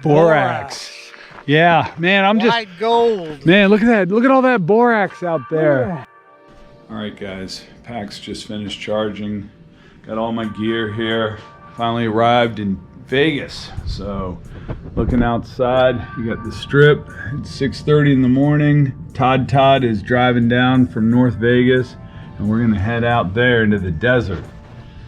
Borax. Yeah, man, I'm just white gold. Man, look at that. Look at all that borax out there. All right, guys, pack's just finished charging. Got all my gear here. Finally arrived in Vegas. So looking outside, you got the strip. It's 6:30 in the morning. Todd Todd is driving down from North Vegas, and we're gonna head out there into the desert.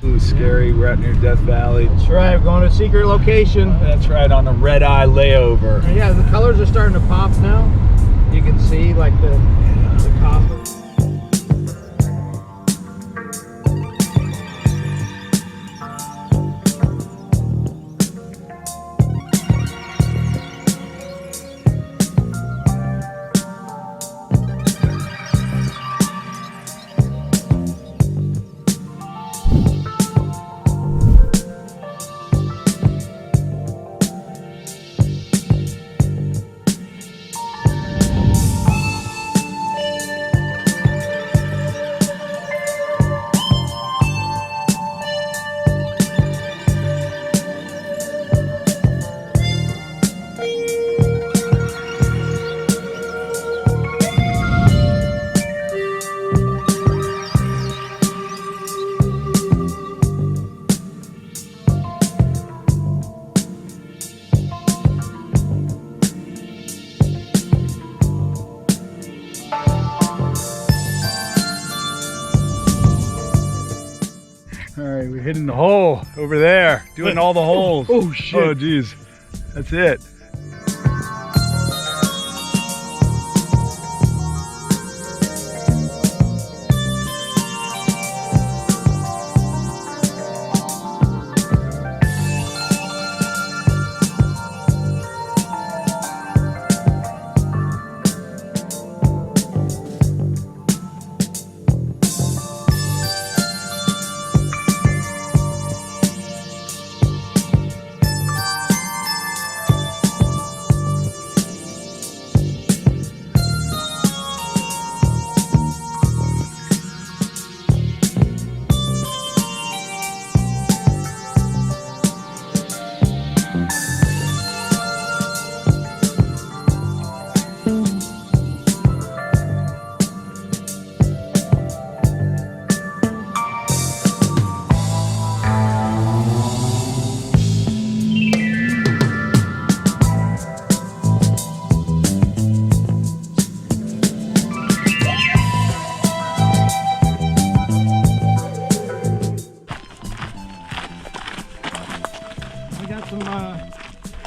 Ooh, scary. We're out near Death Valley. That's right, we're going to a secret location. That's right, on a red-eye layover. Yeah, the colors are starting to pop now. You can see like the copper. We're hitting the hole over there, doing all the holes. Oh shit. Oh geez, that's it.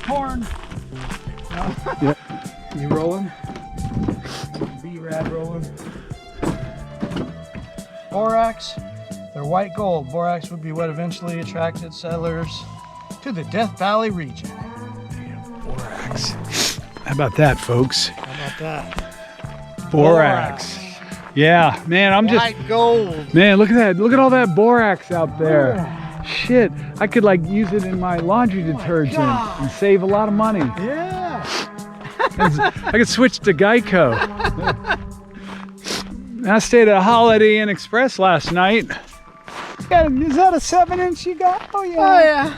Horn. No. Yep. You rolling? B-rad rolling. Borax. They're white gold. Borax would be what eventually attracted settlers to the Death Valley region. Borax. How about that, folks? How about that? Borax. Yeah, man, I'm just white gold. Man, look at that. Look at all that borax out there. Shit, I could like use it in my laundry detergent and save a lot of money. Yeah. I could switch to Geico. I stayed at a Holiday Inn Express last night. Is that a 7-inch you got? Oh yeah. Oh yeah.